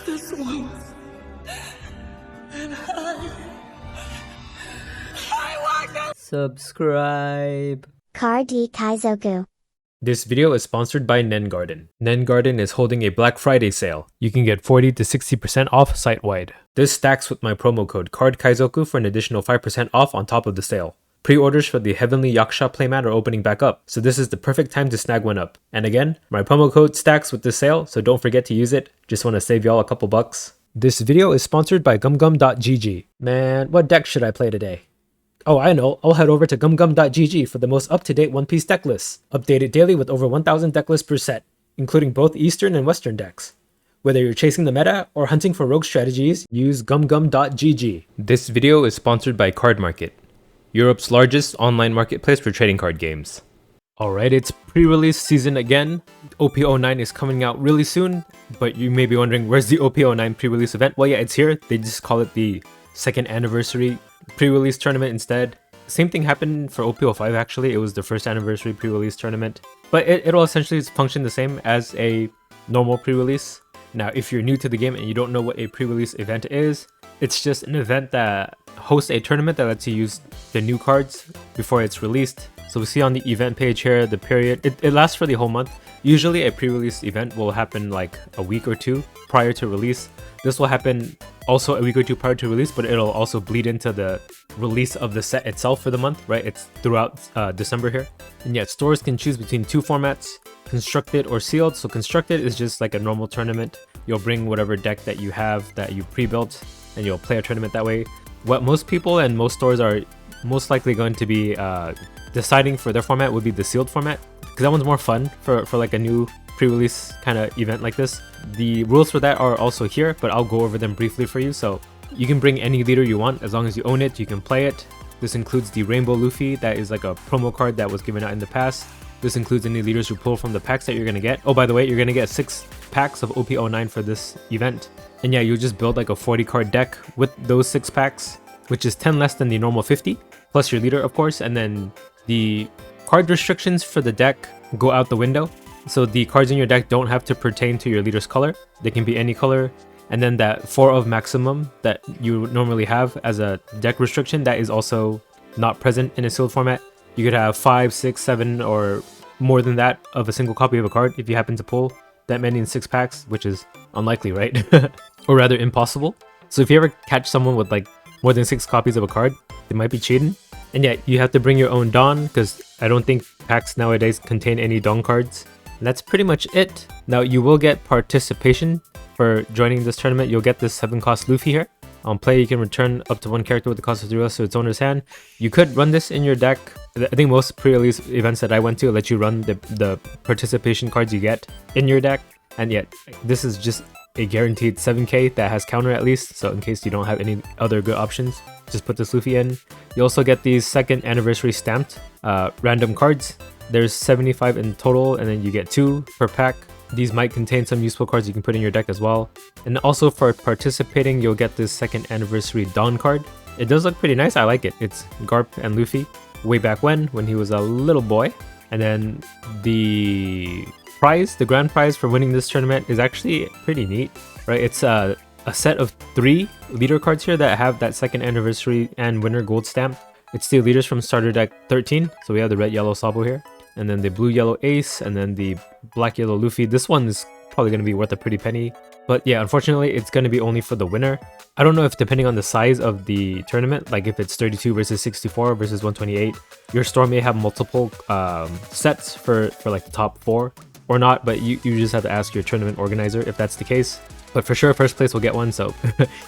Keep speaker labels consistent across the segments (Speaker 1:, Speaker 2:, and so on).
Speaker 1: this once. And I want to subscribe.
Speaker 2: Card Kaizoku.
Speaker 3: This video is sponsored by Nengarden. Nengarden is holding a Black Friday sale. You can get 40 to 60% off site-wide. This stacks with my promo code Kaizoku for an additional 5% off on top of the sale. Pre-orders for the Heavenly Yakusha playmat are opening back up, so this is the perfect time to snag one up. And again, my promo code stacks with this sale, so don't forget to use it. Just want to save y'all a couple bucks. This video is sponsored by gumgum.gg. Man, what deck should I play today? Oh, I know, I'll head over to gumgum.gg for the most up-to-date One Piece deck lists, updated daily with over 1,000 deck lists per set, including both Eastern and Western decks. Whether you're chasing the meta or hunting for rogue strategies, use gumgum.gg. This video is sponsored by Card Market, Europe's largest online marketplace for trading card games. Alright, it's pre-release season again. OP09 is coming out really soon, but you may be wondering, where's the OP09 pre-release event? Well, yeah, it's here. They just call it the second anniversary pre-release tournament instead. Same thing happened for OP05 actually. It was the first anniversary pre-release tournament, but it'll essentially function the same as a normal pre-release. Now, if you're new to the game and you don't know what a pre-release event is, it's just an event that hosts a tournament that lets you use the new cards before it's released. So we see on the event page here, the period, it lasts for the whole month. Usually a pre-release event will happen like a week or two prior to release. This will happen also a week or two prior to release, but it'll also bleed into the release of the set itself for the month, right? It's throughout December here. And yet stores can choose between two formats, constructed or sealed. So constructed is just like a normal tournament. You'll bring whatever deck that you have that you pre-built and you'll play a tournament that way. What most people and most stores are most likely going to be deciding for their format would be the sealed format, because that one's more fun for like a new pre-release kind of event like this. The rules for that are also here, but I'll go over them briefly for you. So you can bring any leader you want as long as you own it, you can play it. This includes the Rainbow Luffy, that is like a promo card that was given out in the past. This includes any leaders you pull from the packs that you're going to get. Oh, by the way, you're going to get 6 packs of OP09 for this event. And yeah, you just build like a 40 card deck with those 6 packs, which is 10 less than the normal 50, plus your leader of course, and then the card restrictions for the deck go out the window. So the cards in your deck don't have to pertain to your leader's color. They can be any color. And then that 4 of maximum that you normally have as a deck restriction, that is also not present in a sealed format. You could have 5, 6, 7, or more than that of a single copy of a card if you happen to pull that many in 6 packs, which is unlikely, right? Or rather impossible. So if you ever catch someone with like more than 6 copies of a card, they might be cheating. And yeah, you have to bring your own Dawn, because I don't think packs nowadays contain any Dawn cards. And that's pretty much it. Now you will get participation for joining this tournament. You'll get this 7 cost Luffy here. On play, you can return up to 1 character with the cost of 3 less to its owner's hand. You could run this in your deck. I think most pre-release events that I went to let you run the participation cards you get in your deck. And yet, this is just a guaranteed 7k that has counter at least. So in case you don't have any other good options, just put this Luffy in. You also get these second anniversary stamped random cards. There's 75 in total, and then you get 2 per pack. These might contain some useful cards you can put in your deck as well. And also for participating, you'll get this second anniversary Dawn card. It does look pretty nice, I like it. It's Garp and Luffy way back when he was a little boy. And then the prize, the grand prize for winning this tournament is actually pretty neat, right? It's a set of 3 leader cards here that have that second anniversary and winner gold stamp. It's the leaders from starter deck 13. So we have the red yellow Sabo here, and then the blue yellow Ace, and then the black yellow Luffy. This one is probably going to be worth a pretty penny, but yeah, unfortunately it's going to be only for the winner. I don't know if, depending on the size of the tournament, like if it's 32 versus 64 versus 128, your store may have multiple sets for like the top 4 or not, but you just have to ask your tournament organizer if that's the case. But for sure first place will get one, so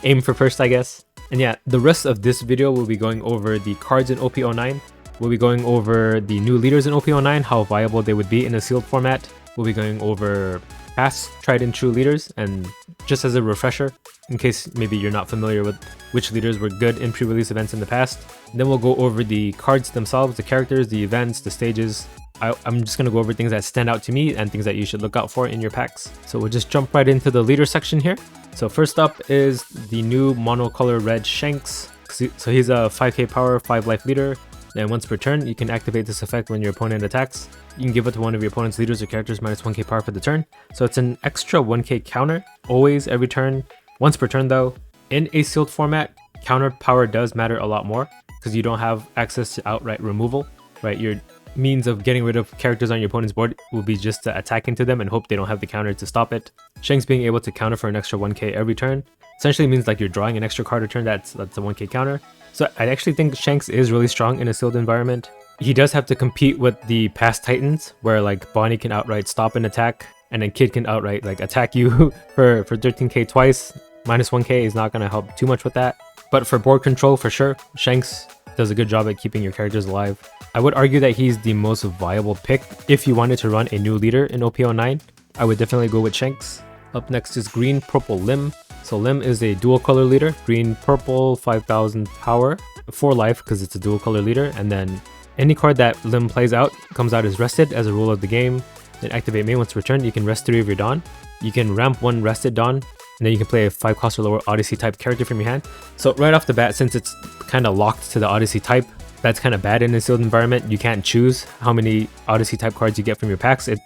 Speaker 3: aim for first, I guess. And yeah, the rest of this video will be going over the cards in OP09. We'll be going over the new leaders in OP09, how viable they would be in a sealed format. We'll be going over past tried and true leaders, and just as a refresher, in case maybe you're not familiar with which leaders were good in pre-release events in the past. Then we'll go over the cards themselves, the characters, the events, the stages. I'm just going to go over things that stand out to me and things that you should look out for in your packs. So we'll just jump right into the leader section here. So first up is the new monocolor red Shanks. So he's a 5k power, 5 life leader. Then once per turn, you can activate this effect when your opponent attacks. You can give it to one of your opponent's leaders or characters minus 1k power for the turn. So it's an extra 1k counter, always, every turn. Once per turn though. In a sealed format, counter power does matter a lot more because you don't have access to outright removal, right? Your means of getting rid of characters on your opponent's board will be just to attack into them and hope they don't have the counter to stop it. Shanks being able to counter for an extra 1k every turn essentially means like you're drawing an extra card a turn that's a 1k counter. So I actually think Shanks is really strong in a sealed environment. He does have to compete with the past Titans where like Bonnie can outright stop an attack and then Kid can outright like attack you for 13k twice. Minus 1k is not going to help too much with that. But for board control, for sure, Shanks does a good job at keeping your characters alive. I would argue that he's the most viable pick. If you wanted to run a new leader in OP09, I would definitely go with Shanks. Up next is Green Purple Lim. So Lim is a dual color leader, green purple, 5000 power, 4 life because it's a dual color leader, and then any card that Lim plays out comes out as rested as a rule of the game. Then activate main once returned, you can rest 3 of your Dawn. You can ramp 1 rested Dawn, and then you can play a 5 cost or lower Odyssey type character from your hand. So right off the bat, since it's kind of locked to the Odyssey type, that's kind of bad in a sealed environment. You can't choose how many Odyssey type cards you get from your packs. It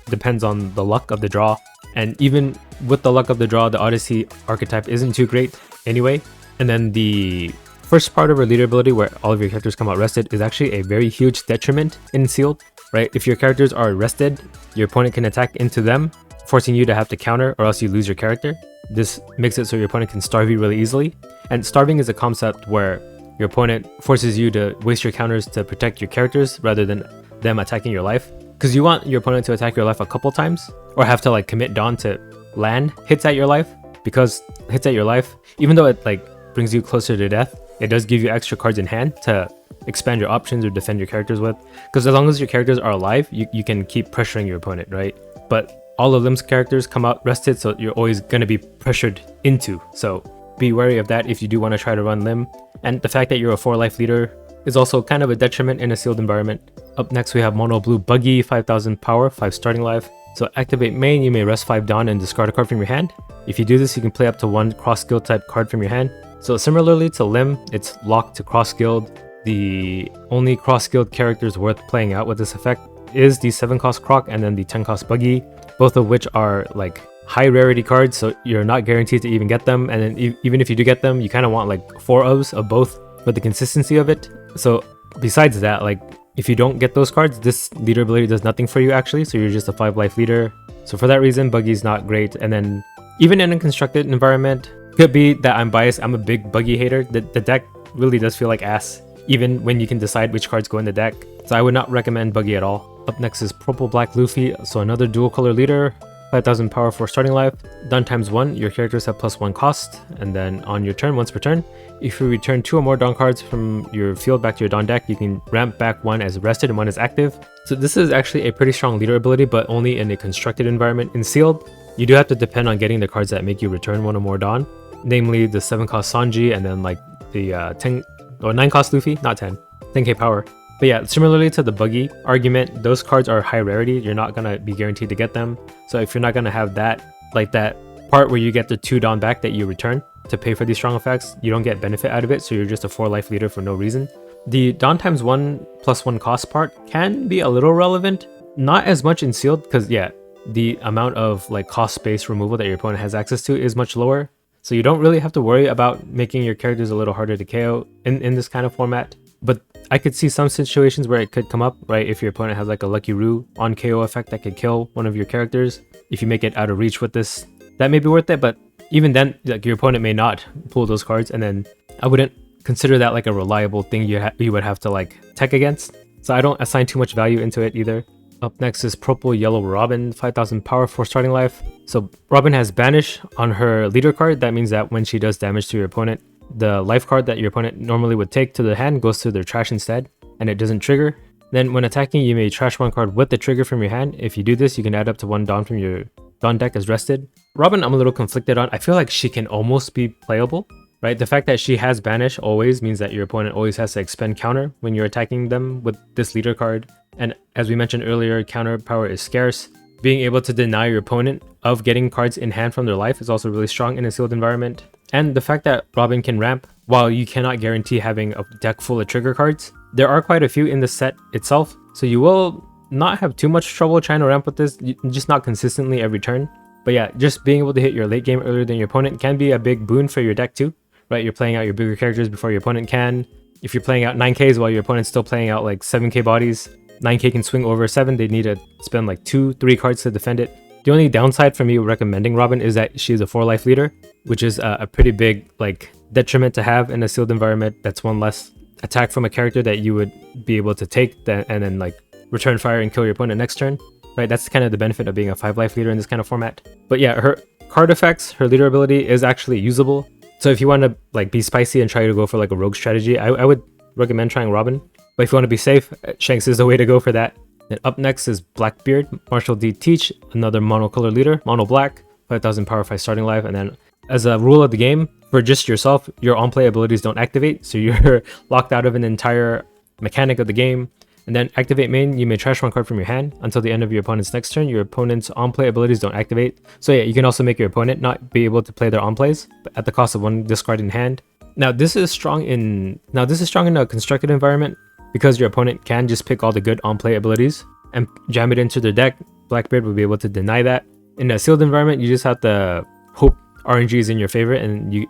Speaker 3: depends on the luck of the draw. And even with the luck of the draw, the Odyssey archetype isn't too great anyway. And then the first part of her leader ability where all of your characters come out rested is actually a very huge detriment in sealed, right? If your characters are rested, your opponent can attack into them, forcing you to have to counter or else you lose your character. This makes it so your opponent can starve you really easily. And starving is a concept where your opponent forces you to waste your counters to protect your characters rather than them attacking your life. Because you want your opponent to attack your life a couple times or have to like commit Dawn to land hits at your life, because hits at your life, even though it like brings you closer to death, it does give you extra cards in hand to expand your options or defend your characters with. Because as long as your characters are alive, you can keep pressuring your opponent, right? But all of Lim's characters come out rested, so you're always going to be pressured into. So be wary of that if you do want to try to run Lim. And the fact that you're a 4 life leader is also kind of a detriment in a sealed environment. Up next we have Mono Blue Buggy, 5000 power, 5 starting life. So activate main, you may rest 5 Dawn and discard a card from your hand. If you do this, you can play up to 1 cross guild type card from your hand. So similarly to Lim, it's locked to cross guild. The only cross guild characters worth playing out with this effect is the 7 cost Croc and then the 10 cost Buggy, both of which are like high rarity cards, so you're not guaranteed to even get them. And then even if you do get them, you kind of want like 4 ofs of both for the consistency of it. So besides that, like if you don't get those cards, this leader ability does nothing for you actually, so you're just a 5 life leader. So for that reason, Buggy's not great. And then even in a constructed environment, could be that I'm biased, I'm a big Buggy hater. The deck really does feel like ass, even when you can decide which cards go in the deck. So I would not recommend Buggy at all. Up next is Purple Black Luffy, so another dual color leader, 5000 power for starting life. Done times 1, your characters have +1 cost, and then on your turn, once per turn, if you return 2 or more Dawn cards from your field back to your Dawn deck, you can ramp back 1 as rested and 1 as active. So this is actually a pretty strong leader ability, but only in a constructed environment. In sealed, you do have to depend on getting the cards that make you return 1 or more Dawn, namely the 7 cost Sanji and then like the 9 cost Luffy, not 10, 10k power. But yeah, similarly to the Buggy argument, those cards are high rarity. You're not gonna be guaranteed to get them. So if you're not gonna have that, like that part where you get the 2 Dawn back that you return to pay for these strong effects, you don't get benefit out of it, so you're just a 4 life leader for no reason. The Dawn times 1 +1 cost part can be a little relevant, not as much in sealed, because yeah, the amount of like cost space removal that your opponent has access to is much lower. So you don't really have to worry about making your characters a little harder to KO in this kind of format. But I could see some situations where it could come up, right? If your opponent has like a Lucky Roo on KO effect that could kill one of your characters, if you make it out of reach with this, that may be worth it. But even then, like your opponent may not pull those cards, and then I wouldn't consider that like a reliable thing you would have to like tech against. So I don't assign too much value into it either. Up next is Purple Yellow Robin, 5000 power for starting life. So Robin has Banish on her leader card. That means that when she does damage to your opponent, the life card that your opponent normally would take to the hand goes to their trash instead, and it doesn't trigger. Then when attacking, you may trash 1 card with the trigger from your hand. If you do this, you can add up to 1 Dawn from your Dawn deck as rested. Robin, I'm a little conflicted on. I feel like she can almost be playable, right? The fact that she has Banish always means that your opponent always has to expend counter when you're attacking them with this leader card. And as we mentioned earlier, counter power is scarce. Being able to deny your opponent of getting cards in hand from their life is also really strong in a sealed environment. And the fact that Robin can ramp, while you cannot guarantee having a deck full of trigger cards, There are quite a few in the set itself, so you will not have too much trouble trying to ramp with this, just not consistently every turn. But yeah, just being able to hit your late game earlier than your opponent can be a big boon for your deck too, right? You're playing out your bigger characters before your opponent can. If you're playing out 9Ks while your opponent's still playing out like 7K bodies, 9K can swing over 7, they need to spend like 2-3 cards to defend it. The only downside for me recommending Robin is that she's a 4-life leader, which is a pretty big like detriment to have in a sealed environment. That's one less attack from a character that you would be able to take and then like return fire and kill your opponent next turn, right? That's kind of the benefit of being a 5-life leader in this kind of format. But yeah, her card effects, her leader ability is actually usable. So if you want to like be spicy and try to go for like a rogue strategy, I would recommend trying Robin. But if you want to be safe, Shanks is the way to go for that. Then up next is Blackbeard, Marshall D. Teach, another monocolor leader, mono black, 5000 power 5 starting life. And then as a rule of the game, for just yourself, your on-play abilities don't activate, so you're locked out of an entire mechanic of the game. And then activate main, you may trash one card from your hand until the end of your opponent's next turn. Your opponent's on-play abilities don't activate. So yeah, you can also make your opponent not be able to play their on-plays, but at the cost of one discard in hand. Now this is strong in a constructed environment because your opponent can just pick all the good on-play abilities and jam it into their deck. Blackbeard will be able to deny that. In a sealed environment, you just have to hope RNG is in your favor and you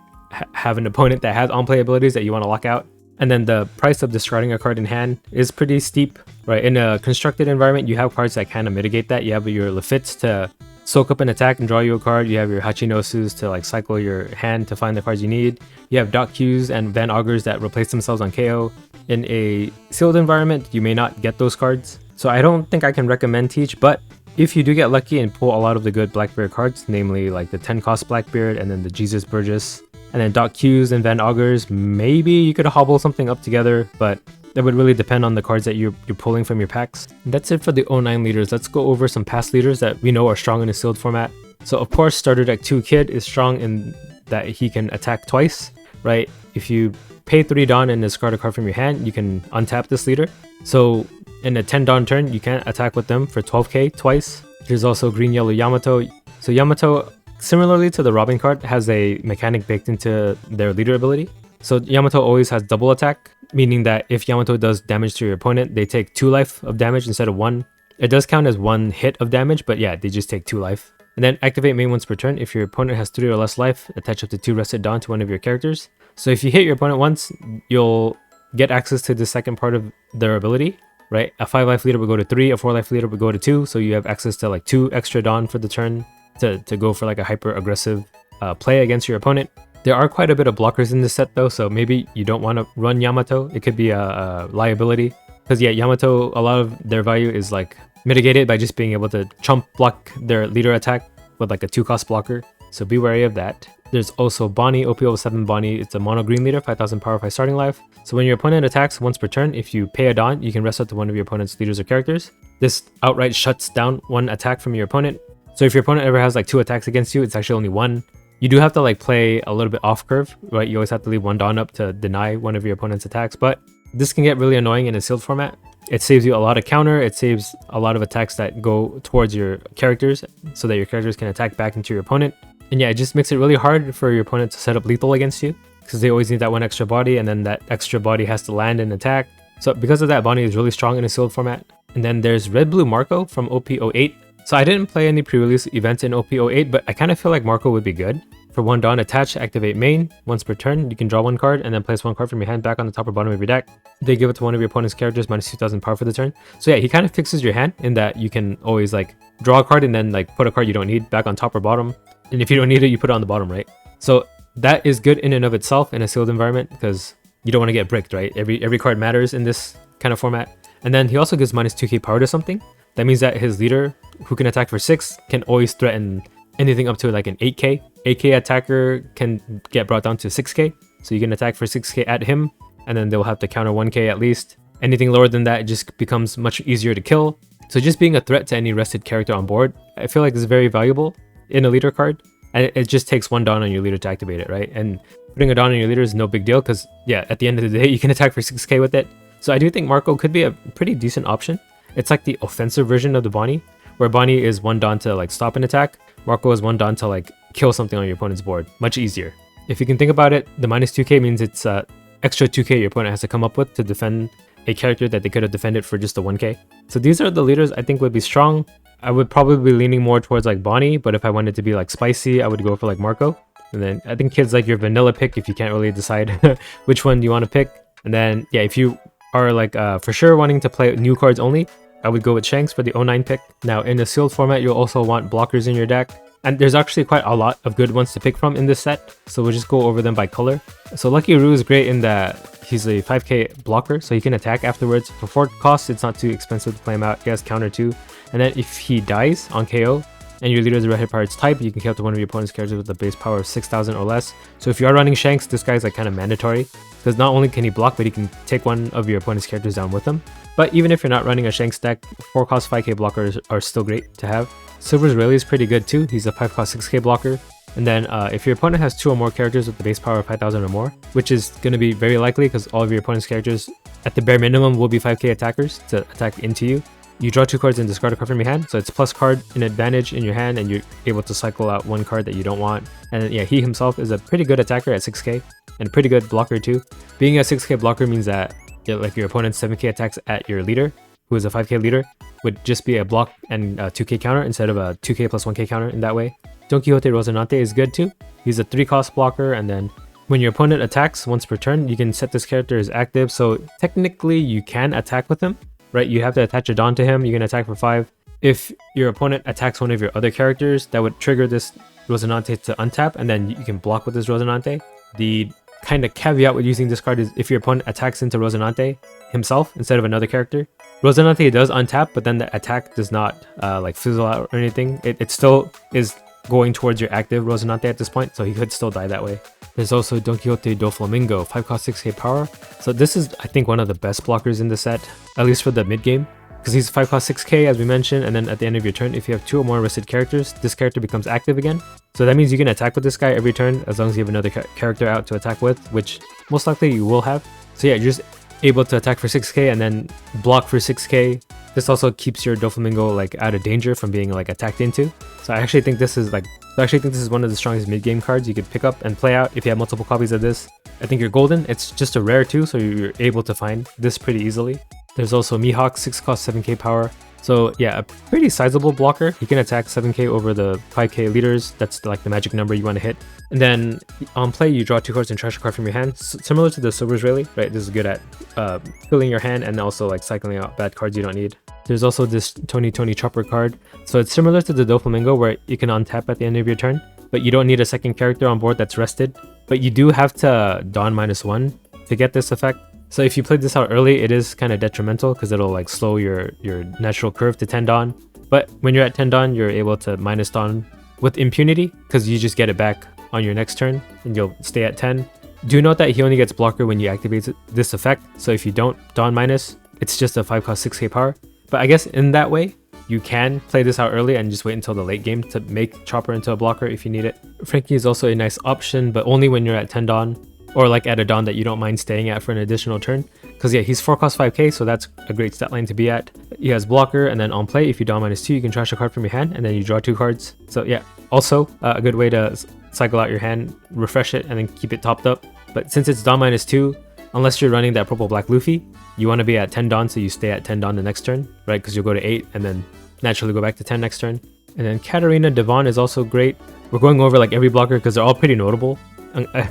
Speaker 3: have an opponent that has on-play abilities that you want to lock out. And then the price of discarding a card in hand is pretty steep, right? In a constructed environment, you have cards that kind of mitigate that. You have your Lafits to soak up an attack and draw you a card. You have your Hachinosus to like cycle your hand to find the cards you need. You have Dot Qs and Van Augers that replace themselves on KO. In a sealed environment, you may not get those cards. So I don't think I can recommend Teach, but if you do get lucky and pull a lot of the good Blackbeard cards, namely like the 10 cost Blackbeard and then the Jesus Burgess, and then Dot Qs and Van Augers, maybe you could hobble something up together, but that would really depend on the cards that you're pulling from your packs. And that's it for the 09 leaders. Let's go over some past leaders that we know are strong in a sealed format. So of course, starter deck 2 Kid is strong in that he can attack twice, right? If you pay 3 Dawn and discard a card from your hand, you can untap this leader. So in a 10 Dawn turn, you can't attack with them for 12k twice. There's also Green Yellow Yamato. So Yamato, similarly to the Robin card, has a mechanic baked into their leader ability. So Yamato always has double attack, meaning that if Yamato does damage to your opponent, they take 2 life of damage instead of 1. It does count as 1 hit of damage, but yeah, they just take 2 life. And then activate main once per turn. If your opponent has 3 or less life, attach up to 2 Rested Dawn to one of your characters. So if you hit your opponent once, you'll get access to the second part of their ability, right? A 5-life leader would go to 3, a 4-life leader would go to 2, so you have access to like 2 extra Dawn for the turn to go for like a hyper aggressive play against your opponent. There are quite a bit of blockers in this set though, so maybe you don't want to run Yamato. It could be a liability, because yeah, Yamato, a lot of their value is like mitigated by just being able to chump block their leader attack with like a 2-cost blocker, so be wary of that. There's also Bonnie, OP07 Bonnie. It's a mono green leader, 5000 power 5 starting life. So when your opponent attacks once per turn, if you pay a Dawn, you can rest up to one of your opponent's leaders or characters. This outright shuts down one attack from your opponent. So if your opponent ever has like 2 attacks against you, it's actually only 1. You do have to like play a little bit off curve, right? You always have to leave 1 Dawn up to deny one of your opponent's attacks, but this can get really annoying in a sealed format. It saves you a lot of counter, it saves a lot of attacks that go towards your characters so that your characters can attack back into your opponent. And yeah, it just makes it really hard for your opponent to set up lethal against you, because they always need that 1 extra body, and then that extra body has to land and attack. So because of that, Bonnie is really strong in a sealed format. And then there's Red Blue Marco from OP08. So I didn't play any pre-release events in OP08, but I kind of feel like Marco would be good. For 1 Dawn, attach, activate main. Once per turn, you can draw 1 card and then place 1 card from your hand back on the top or bottom of your deck. They give it to one of your opponent's characters, minus 2000 power for the turn. So yeah, he kind of fixes your hand in that you can always like draw a card and then like put a card you don't need back on top or bottom. And if you don't need it, you put it on the bottom, right? So that is good in and of itself in a sealed environment, because you don't want to get bricked, right? Every card matters in this kind of format. And then he also gives minus 2k power to something. That means that his leader, who can attack for 6, can always threaten anything up to like an 8k. 8k attacker can get brought down to 6k. So you can attack for 6k at him, and then they'll have to counter 1k at least. Anything lower than that, it just becomes much easier to kill. So just being a threat to any rested character on board, I feel like is very valuable in a leader card. And it just takes 1 Dawn on your leader to activate it, right? And putting a Dawn on your leader is no big deal, because yeah, at the end of the day, you can attack for 6k with it. So I do think Marco could be a pretty decent option. It's like the offensive version of the Bonnie, where Bonnie is 1 Dawn to like stop an attack. Marco is 1 Dawn to like kill something on your opponent's board. Much easier. If you can think about it, the minus 2k means it's extra 2k your opponent has to come up with to defend a character that they could have defended for just a 1k. So these are the leaders I think would be strong. I would probably be leaning more towards like Bonnie, but if I wanted to be like spicy, I would go for like Marco. And then I think Kid's like your vanilla pick if you can't really decide which one you want to pick. And then yeah, if you are like for sure wanting to play new cards only, I would go with Shanks for the 09 pick. Now in the sealed format, you'll also want blockers in your deck. And there's actually quite a lot of good ones to pick from in this set, so we'll just go over them by color. So Lucky Roo is great in that he's a 5k blocker, so he can attack afterwards. For 4 costs, it's not too expensive to play him out. He has counter too. And then if he dies on KO, and your leader is a Red Hit Pirate's type, you can kill up to one of your opponent's characters with a base power of 6,000 or less. So if you are running Shanks, this guy's like kind of mandatory, because not only can he block, but he can take one of your opponent's characters down with him. But even if you're not running a Shanks deck, 4 cost 5k blockers are still great to have. Silver's Rayleigh is pretty good too. He's a 5 cost 6k blocker. And then if your opponent has 2 or more characters with the base power of 5,000 or more, which is going to be very likely because all of your opponent's characters at the bare minimum will be 5k attackers to attack into you. You draw 2 cards and discard a card from your hand, so it's plus card in advantage in your hand, and you're able to cycle out 1 card that you don't want. And then, yeah, he himself is a pretty good attacker at 6k, and a pretty good blocker too. Being a 6k blocker means that like your opponent's 7k attacks at your leader, who is a 5k leader, would just be a block and a 2k counter instead of a 2k plus 1k counter in that way. Don Quixote Rocinante is good too. He's a 3 cost blocker, and then when your opponent attacks once per turn, you can set this character as active, so technically you can attack with him. Right, you have to attach a Dawn to him, you can attack for 5. If your opponent attacks one of your other characters, that would trigger this Rocinante to untap, and then you can block with this Rocinante. The kind of caveat with using this card is if your opponent attacks into Rocinante himself instead of another character. Rocinante does untap, but then the attack does not like fizzle out or anything. It still is going towards your active Rocinante at this point, so he could still die that way. There's also Don Quixote do Flamingo, 5 cost 6k power. So this is, I think, one of the best blockers in the set, at least for the mid game, because he's 5 cost 6k as we mentioned, and then at the end of your turn, if you have 2 or more rested characters, this character becomes active again. So that means you can attack with this guy every turn as long as you have another character out to attack with, which most likely you will have. So yeah, you're just able to attack for 6k and then block for 6k. This also keeps your Doflamingo like out of danger from being like attacked into. So I actually think this is one of the strongest mid-game cards you could pick up and play out if you have multiple copies of this. I think you're golden. It's just a rare too, so you're able to find this pretty easily. There's also Mihawk, 6 cost 7k power. So yeah, a pretty sizable blocker. He can attack 7k over the 5k leaders. That's like the magic number you want to hit. And then on play, you draw 2 cards and trash a card from your hand. Similar to the Silver's Rayleigh, right? This is good at filling your hand and also like cycling out bad cards you don't need. There's also this Tony Chopper card. So it's similar to the Doflamingo where you can untap at the end of your turn, but you don't need a second character on board that's rested. But you do have to Dawn -1 to get this effect. So if you played this out early, it is kind of detrimental because it'll like slow your natural curve to 10 Dawn. But when you're at 10 Dawn, you're able to minus Dawn with impunity because you just get it back on your next turn and you'll stay at 10. Do note that he only gets blocker when you activate this effect. So if you don't Dawn minus, it's just a 5 cost 6k power. But I guess in that way, you can play this out early and just wait until the late game to make Chopper into a blocker if you need it. Frankie is also a nice option, but only when you're at 10 Dawn. Or like at a Dawn that you don't mind staying at for an additional turn. Because yeah, he's 4 cost 5k, so that's a great stat line to be at. He has blocker, and then on play, if you Dawn -2, you can trash a card from your hand, and then you draw 2 cards. So yeah, also a good way to cycle out your hand, refresh it, and then keep it topped up. But since it's Dawn -2, unless you're running that purple black Luffy, you want to be at 10 Dawn, so you stay at 10 Dawn the next turn, right? Because you'll go to 8, and then naturally go back to 10 next turn. And then Katarina Devon is also great. We're going over like every blocker because they're all pretty notable.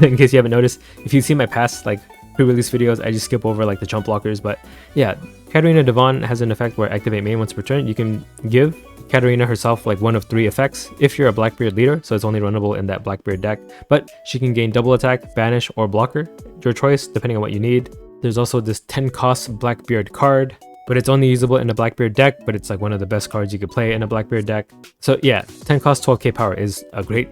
Speaker 3: In case you haven't noticed, if you've seen my past like pre-release videos, I just skip over like the chump blockers. But yeah, Katarina Devon has an effect where activate main once per turn. You can give Katarina herself like one of 3 effects if you're a Blackbeard leader, so it's only runnable in that Blackbeard deck. But she can gain double attack, banish, or blocker, your choice depending on what you need. There's also this 10 cost Blackbeard card, but it's only usable in a Blackbeard deck, but it's like one of the best cards you could play in a Blackbeard deck. So yeah, 10 cost 12k power is a great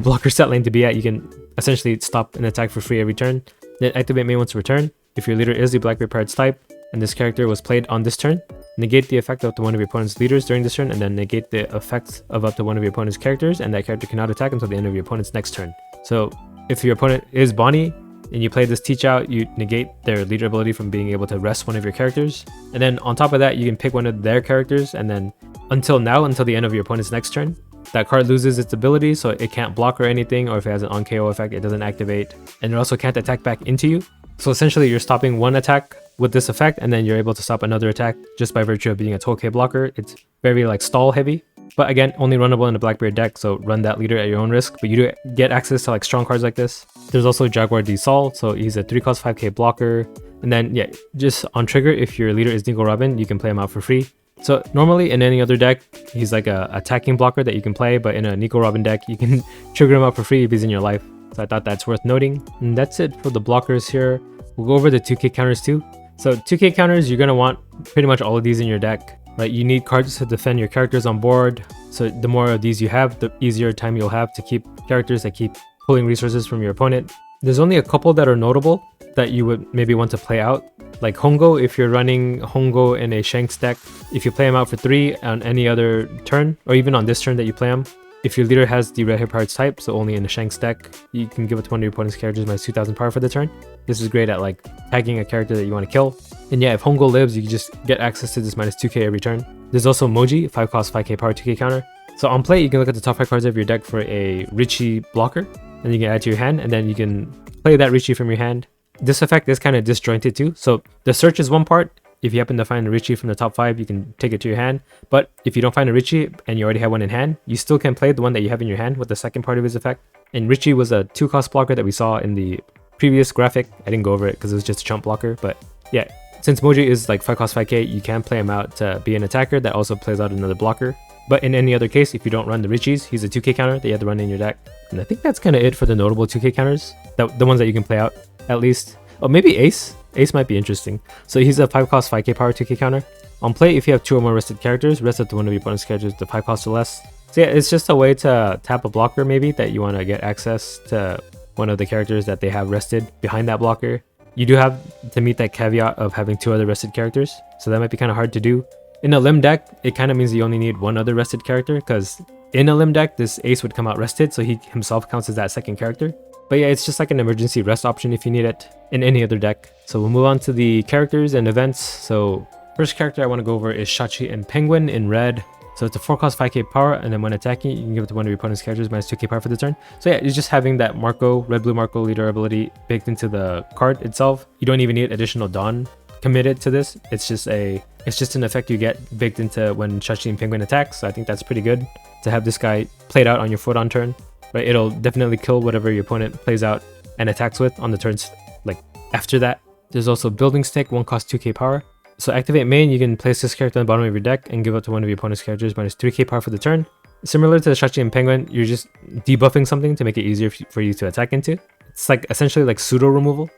Speaker 3: blocker set lane to be at. You can essentially stop an attack for free every turn. Then activate main once per turn. If your leader is the Blackbeard Pirate's type, and this character was played on this turn, negate the effect of up to one of your opponent's leaders during this turn, and then negate the effects of up to one of your opponent's characters, and that character cannot attack until the end of your opponent's next turn. So if your opponent is Bonnie, and you play this teach out, you negate their leader ability from being able to rest one of your characters. And then on top of that, you can pick one of their characters, and then until the end of your opponent's next turn, that card loses its ability, so it can't block or anything, or if it has an on-KO effect, it doesn't activate. And it also can't attack back into you. So essentially, you're stopping one attack with this effect, and then you're able to stop another attack just by virtue of being a 12k blocker. It's very like stall heavy, but again, only runnable in a Blackbeard deck, so run that leader at your own risk, but you do get access to like strong cards like this. There's also Jaguar D Sol, so he's a 3 cost 5k blocker, and then yeah, just on trigger, if your leader is Nico Robin, you can play him out for free. So normally in any other deck, he's like a attacking blocker that you can play, but in a Nico Robin deck, you can trigger him out for free if he's in your life. So I thought that's worth noting. And that's it for the blockers here. We'll go over the 2k counters too. So 2k counters, you're going to want pretty much all of these in your deck, right? You need cards to defend your characters on board. So the more of these you have, the easier time you'll have to keep characters that keep pulling resources from your opponent. There's only a couple that are notable that you would maybe want to play out. Like Hongo, if you're running Hongo in a Shanks deck, if you play him out for 3 on any other turn, or even on this turn that you play him, if your leader has the Red Hair Pirates type, so only in a Shanks deck, you can give it to one of your opponent's characters minus 2000 power for the turn. This is great at like tagging a character that you want to kill. And yeah, if Hongo lives, you can just get access to this minus 2k every turn. There's also Moji, 5 cost 5k power 2k counter. So on play, you can look at the top 5 cards of your deck for a Richie blocker, and you can add to your hand, and then you can play that Richie from your hand. This effect is kind of disjointed too. So the search is one part. If you happen to find a Richie from the top 5, you can take it to your hand. But if you don't find a Richie and you already have one in hand, you still can play the one that you have in your hand with the second part of his effect. And Richie was a 2 cost blocker that we saw in the previous graphic. I didn't go over it because it was just a chump blocker. But yeah, since Moji is like 5 cost 5k, you can play him out to be an attacker that also plays out another blocker. But in any other case, if you don't run the Richies, he's a 2k counter that you have to run in your deck. And I think that's kind of it for the notable 2k counters, the ones that you can play out at least. Oh, maybe Ace. Ace might be interesting. So he's a 5 cost 5k power 2k counter. On play, if you have 2 or more rested characters, rest it to one of your opponent's characters to 5 cost or less. So yeah, it's just a way to tap a blocker maybe that you want to get access to one of the characters that they have rested behind that blocker. You do have to meet that caveat of having 2 other rested characters, so that might be kind of hard to do. In a limb deck, it kind of means you only need 1 other rested character, because in a limb deck, this Ace would come out rested, so he himself counts as that second character. But yeah, it's just like an emergency rest option if you need it in any other deck. So we'll move on to the characters and events. So first character I want to go over is Shachi and Penguin in red. So it's a 4 cost 5k power, and then when attacking, you can give it to one of your opponent's characters minus 2k power for the turn. So yeah, it's just having that Marco, red-blue Marco leader ability baked into the card itself. You don't even need additional Dawn committed to this. It's just an effect you get baked into when Shachi and Penguin attacks. So I think that's pretty good to have this guy played out on your foot on turn. Right, it'll definitely kill whatever your opponent plays out and attacks with on the turns like after that. There's also Building Stick, 1 cost 2k power. So activate main, you can place this character on the bottom of your deck and give it to one of your opponent's characters minus 3k power for the turn. Similar to the Shachi and Penguin, you're just debuffing something to make it easier for you to attack into. It's like essentially like pseudo removal,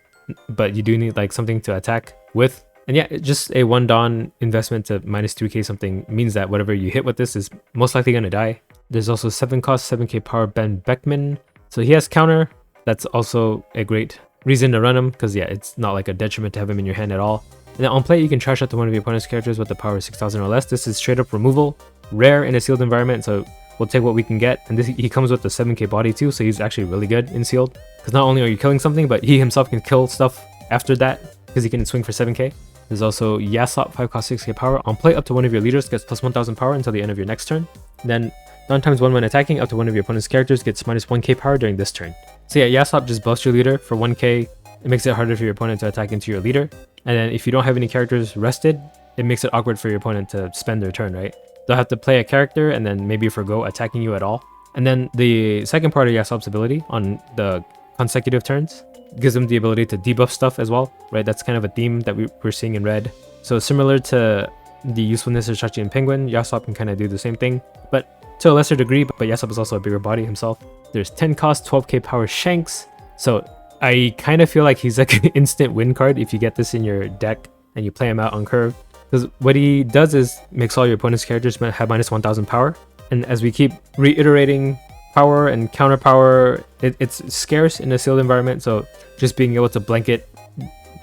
Speaker 3: but you do need like something to attack with. And yeah, just a 1 Dawn investment to minus 3k something means that whatever you hit with this is most likely going to die. There's also 7 cost 7k power Ben Beckman. So he has counter. That's also a great reason to run him, because yeah, it's not like a detriment to have him in your hand at all. And then on play, you can trash out to one of your opponent's characters with the power of 6000 or less. This is straight up removal, rare in a sealed environment, so we'll take what we can get. And he comes with the 7k body too, so he's actually really good in sealed, because not only are you killing something, but he himself can kill stuff after that because he can swing for 7k. There's also Yasop, 5 cost 6k power. On play, up to one of your leaders gets plus 1000 power until the end of your next turn. Then 9x1 when attacking, up to one of your opponent's characters gets minus 1k power during this turn. So yeah, Yasop just buffs your leader for 1k. It makes it harder for your opponent to attack into your leader. And then if you don't have any characters rested, it makes it awkward for your opponent to spend their turn, right? They'll have to play a character and then maybe forgo attacking you at all. And then the second part of Yasop's ability on the consecutive turns gives them the ability to debuff stuff as well, right? That's kind of a theme that we're seeing in red. So similar to the usefulness of Shachi and Penguin, Yasop can kind of do the same thing, but to a lesser degree. But Yasop is also a bigger body himself. There's 10 cost 12k power Shanks. So I kind of feel like he's like an instant win card if you get this in your deck and you play him out on curve, because what he does is makes all your opponent's characters have minus 1000 power. And as we keep reiterating power and counter power, it's scarce in a sealed environment, so just being able to blanket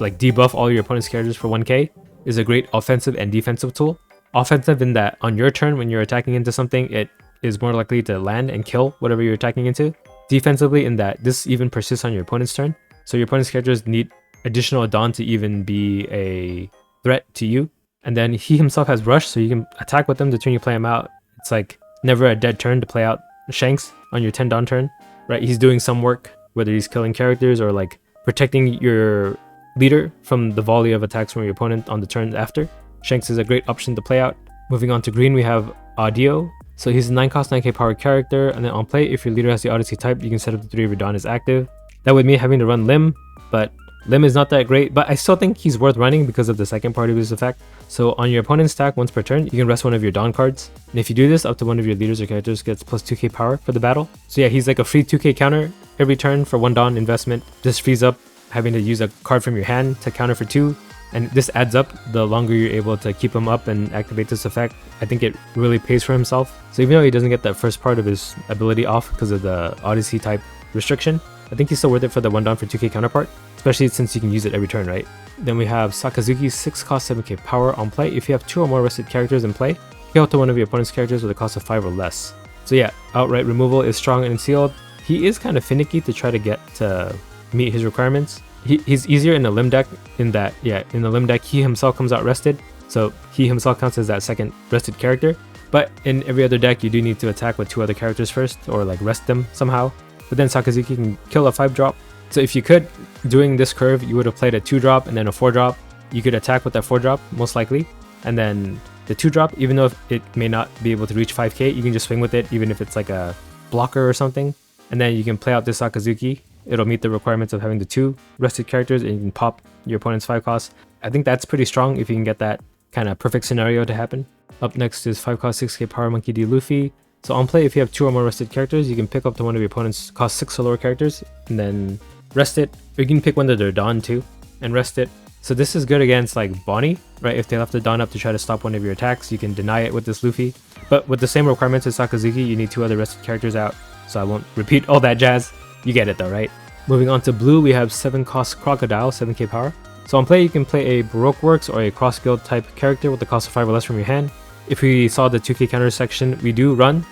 Speaker 3: like debuff all your opponent's characters for 1k is a great offensive and defensive tool. Offensive in that on your turn when you're attacking into something, it is more likely to land and kill whatever you're attacking into. Defensively in that this even persists on your opponent's turn, so your opponent's characters need additional Dawn to even be a threat to you. And then he himself has rush, so you can attack with him the turn you play him out. It's like never a dead turn to play out Shanks on your 10 Dawn turn, right? He's doing some work, whether he's killing characters or like protecting your leader from the volley of attacks from your opponent on the turn after. Shanks is a great option to play out. Moving on to green, we have Audio. So he's a 9 cost 9k power character, and then on play, if your leader has the Odyssey type, you can set up the 3 of your Dawn as active. That would mean having to run Limb, but Limb is not that great, but I still think he's worth running because of the second part of his effect. So on your opponent's stack, once per turn, you can rest one of your Dawn cards. And if you do this, up to one of your leaders or characters gets plus 2k power for the battle. So yeah, he's like a free 2k counter every turn for 1 Dawn investment. Just frees up having to use a card from your hand to counter for 2. And this adds up the longer you're able to keep him up and activate this effect. I think it really pays for himself. So even though he doesn't get that first part of his ability off because of the Odyssey type restriction, I think he's still worth it for the 1 Dawn for 2k counterpart, especially since you can use it every turn, right? Then we have Sakazuki's 6 cost 7k power on play. If you have 2 or more rested characters in play, heal to one of your opponent's characters with a cost of 5 or less. So yeah, outright removal is strong and sealed. He is kind of finicky to try to get to meet his requirements. He's easier in the Limb deck in that, yeah, in the Limb deck, he himself comes out rested. So he himself counts as that second rested character. But in every other deck, you do need to attack with 2 other characters first or like rest them somehow. But then Sakazuki can kill a 5-drop. So if you could, doing this curve, you would have played a 2-drop and then a 4-drop. You could attack with that 4-drop, most likely. And then the 2-drop, even though it may not be able to reach 5k, you can just swing with it, even if it's like a blocker or something. And then you can play out this Sakazuki. It'll meet the requirements of having the 2 rested characters, and you can pop your opponent's 5 cost. I think that's pretty strong if you can get that kind of perfect scenario to happen. Up next is 5 cost 6k power Monkey D. Luffy. So on play, if you have 2 or more rested characters, you can pick up to one of your opponent's cost 6 or lower characters and then rest it. Or you can pick one of their Dawn too and rest it. So this is good against like Bonnie, right? If they left the Dawn up to try to stop one of your attacks, you can deny it with this Luffy. But with the same requirements as Sakazuki, you need 2 other rested characters out. So I won't repeat all that jazz. You get it though, right? Moving on to blue, we have 7 cost Crocodile, 7k power. So on play, you can play a Baroque Works or a Cross Guild type character with the cost of 5 or less from your hand. If we saw the 2k counters section, we do run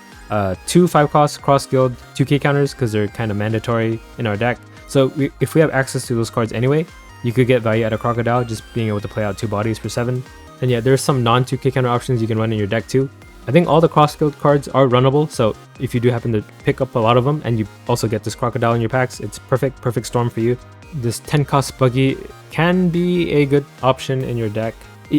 Speaker 3: 2 5 cost Cross Guild 2k counters because they're kind of mandatory in our deck. So if we have access to those cards anyway, you could get value out of Crocodile just being able to play out 2 bodies for 7. And yeah, there's some non 2k counter options you can run in your deck too. I think all the Cross Guild cards are runnable, so if you do happen to pick up a lot of them and you also get this Crocodile in your packs, it's perfect storm for you. This 10 cost Buggy can be a good option in your deck.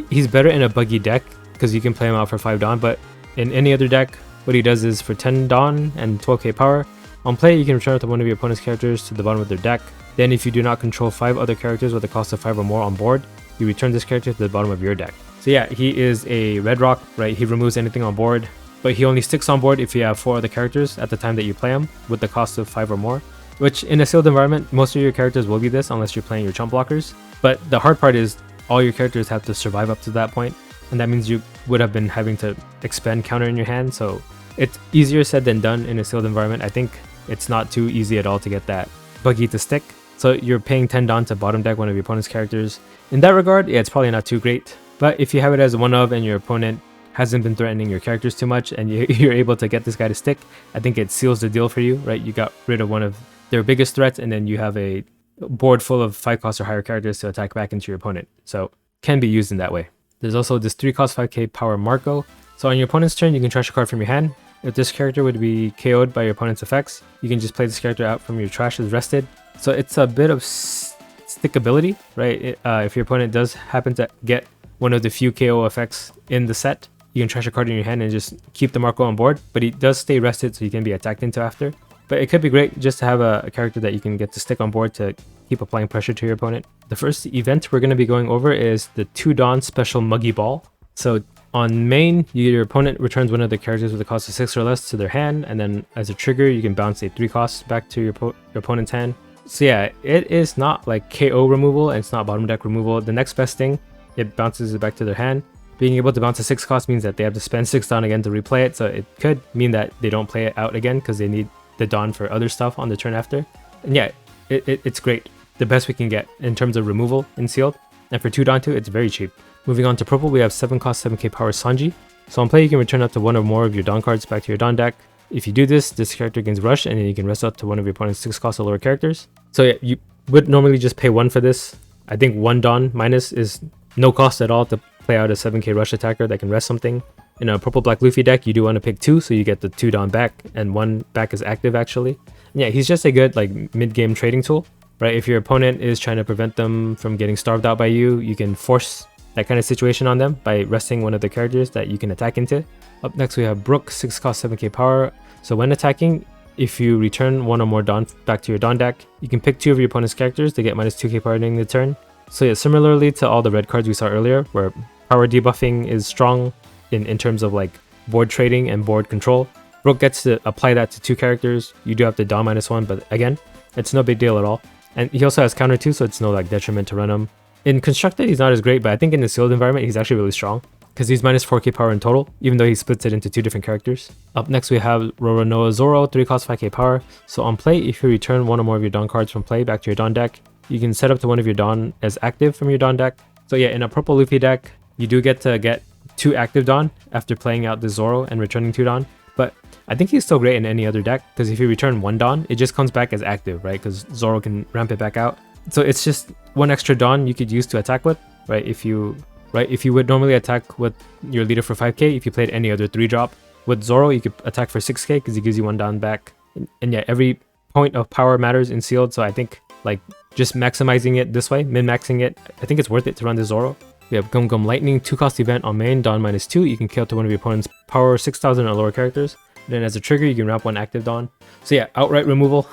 Speaker 3: He's better in a Buggy deck because you can play him out for 5 Dawn, but in any other deck, what he does is for 10 Dawn and 12k power, on play you can return it to one of your opponent's characters to the bottom of their deck. Then if you do not control 5 other characters with a cost of 5 or more on board, you return this character to the bottom of your deck. So yeah, he is a red rock, right? He removes anything on board, but he only sticks on board if you have 4 other characters at the time that you play him with the cost of 5 or more, which in a sealed environment, most of your characters will be this unless you're playing your chump blockers. But the hard part is all your characters have to survive up to that point, and that means you would have been having to expend counter in your hand, so it's easier said than done in a sealed environment. I think it's not too easy at all to get that Buggy to stick. So you're paying 10 Dawn to bottom deck one of your opponent's characters. In that regard, yeah, it's probably not too great. But if you have it as one of and your opponent hasn't been threatening your characters too much and you're able to get this guy to stick, I think it seals the deal for you, right? You got rid of one of their biggest threats and then you have a board full of 5 cost or higher characters to attack back into your opponent. So can be used in that way. There's also this 3 cost 5k power Marco. So on your opponent's turn, you can trash a card from your hand. If this character would be KO'd by your opponent's effects, you can just play this character out from your trash as rested. So it's a bit of stickability, right? If your opponent does happen to get one of the few KO effects in the set, you can trash a card in your hand and just keep the Marco on board, but he does stay rested so he can be attacked into after. But it could be great just to have a character that you can get to stick on board to keep applying pressure to your opponent. The first event we're going to be going over is the 2 Dawn Special Muggy Ball. So on main, your opponent returns one of the characters with a cost of 6 or less to their hand, and then as a trigger, you can bounce a 3 cost back to your opponent's hand. So yeah, it is not like KO removal and it's not bottom deck removal. The next best thing, it bounces it back to their hand. Being able to bounce a 6 cost means that they have to spend 6 Dawn again to replay it, so it could mean that they don't play it out again because they need the Dawn for other stuff on the turn after. And yeah, it's great. The best we can get in terms of removal in sealed. And for 2 Dawn 2, it's very cheap. Moving on to purple, we have 7 cost 7k power Sanji. So on play, you can return up to 1 or more of your Dawn cards back to your Dawn deck. If you do this, this character gains rush and then you can rest up to one of your opponent's 6 cost or lower characters. So yeah, you would normally just pay 1 for this. I think 1 Dawn minus is no cost at all to play out a 7k rush attacker that can rest something. In a purple black Luffy deck, you do want to pick 2 so you get the 2 Dawn back and 1 back is active actually. And yeah, he's just a good like mid-game trading tool. right? If your opponent is trying to prevent them from getting starved out by you, you can force that kind of situation on them by resting one of the characters that you can attack into. Up next we have Brook, 6 cost 7k power. So when attacking, if you return one or more Dawn back to your Dawn deck, you can pick 2 of your opponent's characters to get minus 2k power during the turn. So yeah, similarly to all the red cards we saw earlier, where power debuffing is strong in terms of like board trading and board control, Brook gets to apply that to 2 characters. You do have to Dawn -1, but again, it's no big deal at all. And he also has counter too, so it's no like detriment to run him. In Constructed, he's not as great, but I think in the sealed environment, he's actually really strong, because he's minus 4k power in total, even though he splits it into 2 different characters. Up next we have Roronoa Zoro, 3 cost 5k power. So on play, if you return one or more of your Dawn cards from play back to your Dawn deck, you can set up to one of your Dawn as active from your Dawn deck. So yeah, in a purple Luffy deck, you do get to get 2 active Dawn after playing out the Zoro and returning 2 Dawn. But I think he's still great in any other deck, because if you return 1 Dawn, it just comes back as active, right? Because Zoro can ramp it back out. So it's just 1 extra Dawn you could use to attack with, right? If you would normally attack with your leader for 5k, if you played any other 3-drop, with Zoro you could attack for 6k because he gives you 1 Dawn back. And yeah, every point of power matters in sealed, so I think like just maximizing it this way, min-maxing it, I think it's worth it to run the Zoro. We have Gum Gum Lightning, 2 cost event on main, Dawn -2. You can kill to one of your opponent's power 6000 or lower characters. Then as a trigger, you can ramp 1 active Dawn. So yeah, outright removal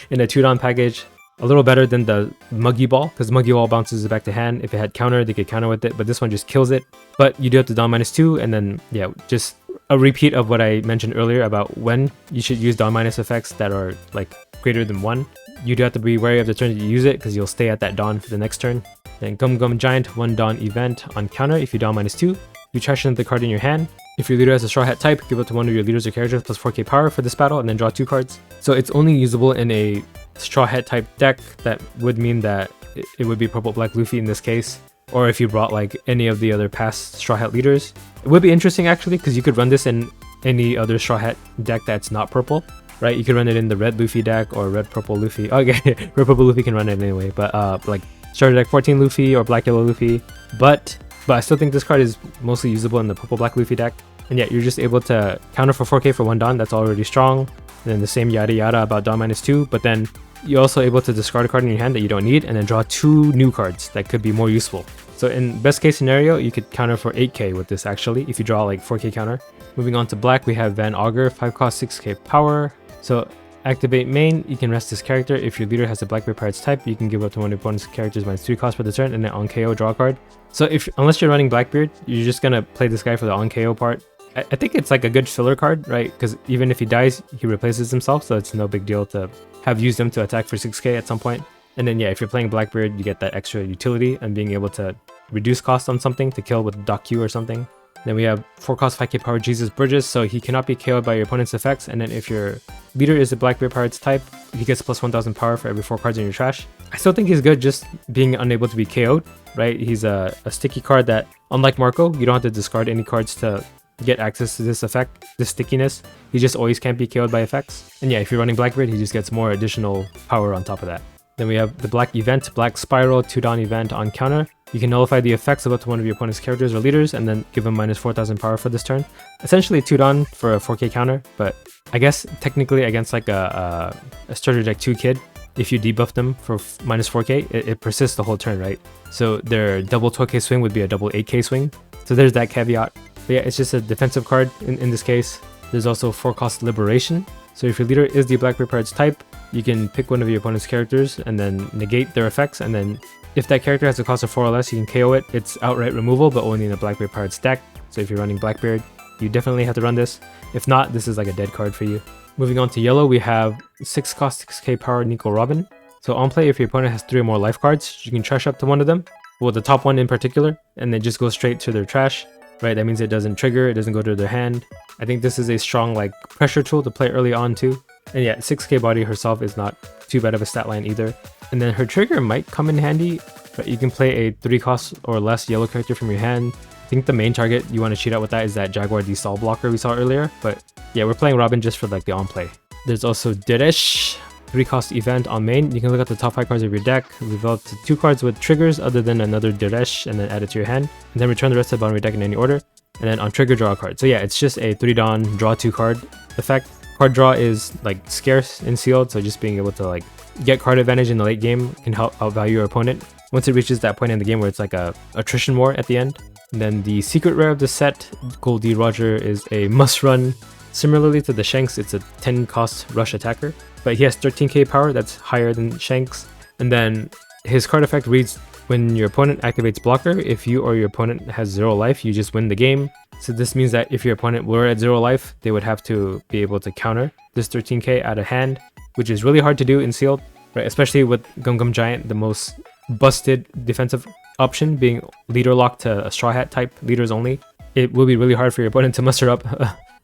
Speaker 3: in a 2 Dawn package. A little better than the Muggy Ball, because Muggy Ball bounces it back to hand. If it had counter, they could counter with it, but this one just kills it. But you do have to Dawn -2, and then yeah, just a repeat of what I mentioned earlier about when you should use Dawn minus effects that are like greater than 1. You do have to be wary of the turn that you use it, because you'll stay at that Dawn for the next turn. Then Gum Gum Giant, 1 Dawn event on counter. If you Dawn -2, you trash another card in your hand. If your leader has a Straw Hat type, give it to one of your leaders or characters plus 4k power for this battle, and then draw 2 cards. So it's only usable in a Straw Hat type deck. That would mean that it would be Purple Black Luffy in this case, or if you brought like any of the other past Straw Hat leaders. It would be interesting actually, because you could run this in any other Straw Hat deck that's not purple, right? You could run it in the Red Luffy deck or Red Purple Luffy. Okay, Red Purple Luffy can run it anyway, but like Starter Deck 14 Luffy or Black Yellow Luffy. But I still think this card is mostly usable in the Purple Black Luffy deck. And yeah, you're just able to counter for 4k for 1 Dawn, that's already strong. And then the same yada yada about Dawn -2, but then you're also able to discard a card in your hand that you don't need, and then draw 2 new cards that could be more useful. So in best case scenario, you could counter for 8k with this actually, if you draw like 4k counter. Moving on to black, we have Van Augur, 5 cost 6k power. So activate main, you can rest this character. If your leader has a Blackbeard Pirates type, you can give up to one of your opponent's characters -3 cost for the turn, and then on KO draw a card. So unless you're running Blackbeard, you're just gonna play this guy for the on KO part. I think it's like a good filler card, right? Because even if he dies, he replaces himself, so it's no big deal to have used him to attack for 6k at some point. And then yeah, if you're playing Blackbeard, you get that extra utility and being able to reduce cost on something to kill with Dock Q or something. Then we have 4 cost 5k power Jesus Bridges, so he cannot be KO'd by your opponent's effects, and then if your leader is a Blackbeard Pirates type, he gets plus 1000 power for every 4 cards in your trash. I still think he's good just being unable to be KO'd, right? He's a sticky card that, unlike Marco, you don't have to discard any cards to get access to this effect, this stickiness. He just always can't be KO'd by effects. And yeah, if you're running Blackbeard, he just gets more additional power on top of that. Then we have the black event, Black Spiral, 2 Dawn event on counter. You can nullify the effects of up to one of your opponent's characters or leaders, and then give him minus 4000 power for this turn. Essentially 2 Dawn for a 4k counter, but I guess technically against like a starter deck 2 kid, if you debuff them for minus 4k, it persists the whole turn, right? So their double 12k swing would be a double 8k swing. So there's that caveat. But yeah, it's just a defensive card in this case. There's also 4 cost Liberation. So if your leader is the Blackbeard Pirates type, you can pick one of your opponent's characters and then negate their effects, and then if that character has a cost of 4 or less, you can KO it. It's outright removal, but only in the Blackbeard Pirates deck. So if you're running Blackbeard, you definitely have to run this. If not, this is like a dead card for you. Moving on to yellow, we have 6 cost 6k power Nico Robin. So on play, if your opponent has 3 or more life cards, you can trash up to one of them, well, the top one in particular, and then just go straight to their trash, right? That means it doesn't trigger, it doesn't go to their hand. I think this is a strong like pressure tool to play early on too. And yeah, 6k body herself is not too bad of a stat line either. And then her trigger might come in handy, but you can play a 3 cost or less yellow character from your hand. I think the main target you want to cheat out with that is that Jaguar D stall blocker we saw earlier, but yeah, we're playing Robin just for like the on play. There's also Deresh, 3 cost event on main. You can look at the top 5 cards of your deck, reveal 2 cards with triggers other than another Deresh, and then add it to your hand, and then return the rest to the bottom of your deck in any order, and then on trigger draw a card. So yeah, it's just a 3 Dawn draw 2 card effect. Card draw is like scarce in sealed, so just being able to like get card advantage in the late game, can help outvalue your opponent. Once it reaches that point in the game where it's like a attrition war at the end. And then the secret rare of the set, Goldie Roger, is a must run. Similarly to the Shanks, it's a 10 cost rush attacker, but he has 13k power, that's higher than Shanks. And then his card effect reads, when your opponent activates blocker, if you or your opponent has 0 life, you just win the game. So this means that if your opponent were at 0 life, they would have to be able to counter this 13k out of hand, which is really hard to do in sealed, right? Especially with Gum Gum Giant, the most busted defensive option being leader locked to a Straw Hat type leaders only. It will be really hard for your opponent to muster up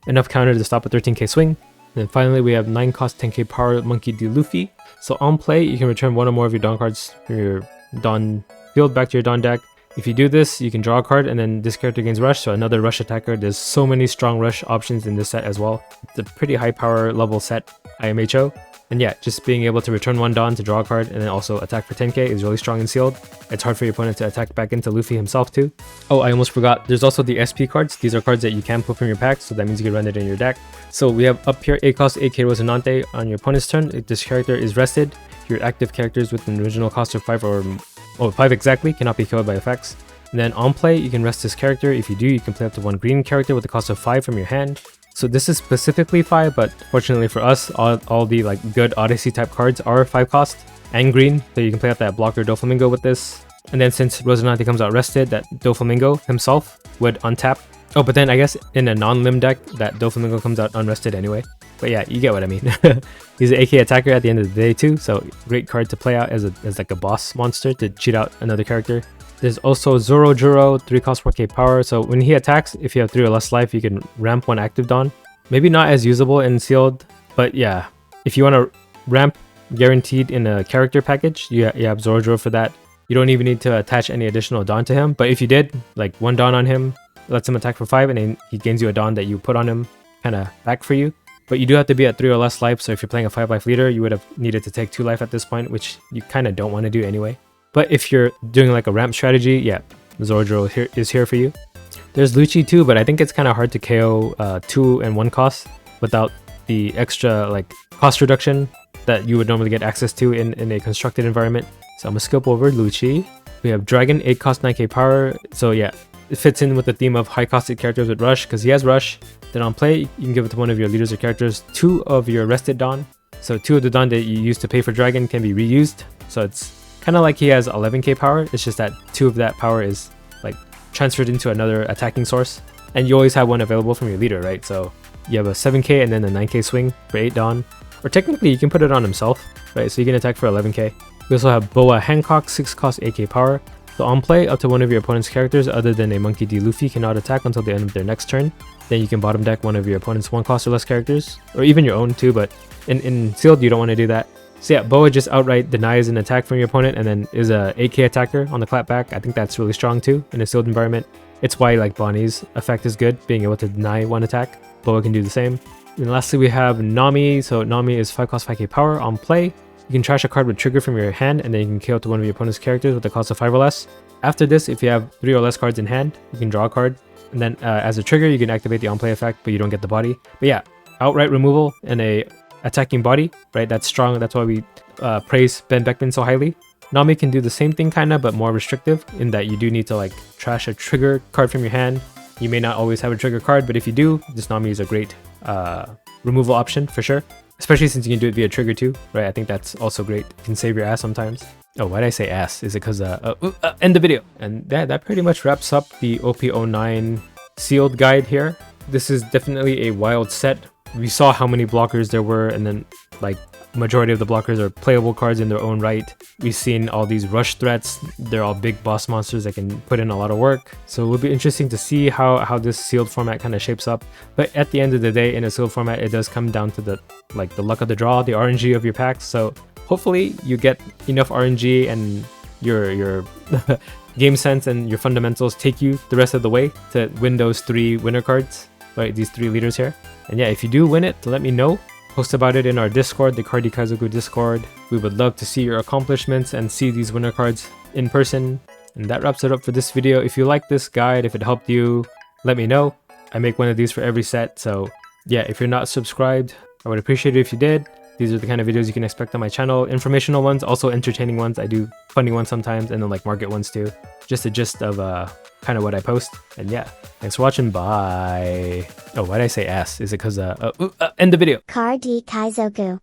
Speaker 3: enough counter to stop a 13k swing. And then finally we have 9 cost 10k power Monkey D. Luffy. So on play, you can return one or more of your Dawn cards from your Dawn field back to your Dawn deck. If you do this, you can draw a card and then this character gains rush, so another rush attacker. There's so many strong rush options in this set as well. It's a pretty high power level set, IMHO. And yeah, just being able to return one Dawn to draw a card and then also attack for 10k is really strong in sealed. It's hard for your opponent to attack back into Luffy himself too. Oh, I almost forgot, there's also the SP cards. These are cards that you can pull from your pack, so that means you can run it in your deck. So we have up here 8 cost 8k Rosinante. On your opponent's turn, if this character is rested, your active characters with an original cost of 5 or 5 exactly cannot be killed by effects. And then on play, you can rest this character. If you do, you can play up to 1 green character with a cost of 5 from your hand. So this is specifically 5, but fortunately for us, all the like good Odyssey type cards are 5 cost and green, so you can play out that blocker Doflamingo with this. And then since Rosinante comes out rested, that Doflamingo himself would untap. Oh, but then I guess in a non-limb deck, that Doflamingo comes out unrested anyway. But yeah, you get what I mean. He's an AK attacker at the end of the day too, so great card to play out as like a boss monster to cheat out another character. There's also Zoro Juro, 3 cost 4k power, so when he attacks, if you have 3 or less life, you can ramp 1 active Dawn. Maybe not as usable in sealed, but yeah, if you want to ramp guaranteed in a character package, you have Zoro Juro for that. You don't even need to attach any additional Dawn to him, but if you did, like 1 Dawn on him, lets him attack for 5, and then he gains you a Dawn that you put on him, kind of back for you. But you do have to be at 3 or less life, so if you're playing a 5 life leader, you would have needed to take 2 life at this point, which you kind of don't want to do anyway. But if you're doing like a ramp strategy, yeah, Zoro Juro is here for you. There's Lucci too, but I think it's kind of hard to KO 2 and 1 cost without the extra like cost reduction that you would normally get access to in a constructed environment. So I'm gonna skip over Lucci. We have Dragon, 8 cost 9k power. So yeah, it fits in with the theme of high costed characters with rush because he has rush. Then on play, you can give it to one of your leaders or characters 2 of your rested Dawn. So 2 of the Dawn that you use to pay for Dragon can be reused. So it's kind of like he has 11k power. It's just that 2 of that power is like transferred into another attacking source. And you always have 1 available from your leader, right? So you have a 7k and then a 9k swing for 8 Dawn. Or technically you can put it on himself, right? So you can attack for 11k. We also have Boa Hancock, 6 cost 8k power. So on play, up to one of your opponent's characters other than a Monkey D. Luffy cannot attack until the end of their next turn. Then you can bottom deck one of your opponent's 1 cost or less characters, or even your own too, but in sealed you don't want to do that. So yeah, Boa just outright denies an attack from your opponent and then is a 8k attacker on the clapback. I think that's really strong too in a sealed environment. It's why like Bonnie's effect is good, being able to deny 1 attack. Boa can do the same. And lastly we have Nami. So Nami is 5 cost 5k power. On play, you can trash a card with trigger from your hand and then you can KO to one of your opponent's characters with a cost of 5 or less. After this, if you have 3 or less cards in hand, you can draw a card. And then as a trigger, you can activate the on-play effect, but you don't get the body. But yeah, outright removal and a attacking body, right? That's strong. That's why we praise Ben Beckman so highly. Nami can do the same thing kind of, but more restrictive in that you do need to like trash a trigger card from your hand. You may not always have a trigger card, but if you do, this Nami is a great removal option for sure. Especially since you can do it via trigger too, right? I think that's also great. You can save your ass sometimes. Oh, why did I say ass? Is it because end the video? And that pretty much wraps up the OP09 sealed guide here. This is definitely a wild set. We saw how many blockers there were, and then like majority of the blockers are playable cards in their own right. We've seen all these rush threats. They're all big boss monsters that can put in a lot of work. So it will be interesting to see how this sealed format kind of shapes up. But at the end of the day, in a sealed format, it does come down to the luck of the draw, the RNG of your packs. So hopefully you get enough RNG and your game sense and your fundamentals take you the rest of the way to win those 3 winner cards, right? These 3 leaders here. And yeah, if you do win it, let me know. Post about it in our Discord, the Cardi Kaizoku Discord. We would love to see your accomplishments and see these winner cards in person. And that wraps it up for this video. If you like this guide, if it helped you, let me know. I make one of these for every set. So yeah, if you're not subscribed, I would appreciate it if you did. These are the kind of videos you can expect on my channel. Informational ones, also entertaining ones. I do funny ones sometimes, and then like market ones too. Just a gist of kind of what I post. And yeah, thanks for watching. Bye. Oh, why did I say S? Is it because end the video?
Speaker 2: Card Kaizoku.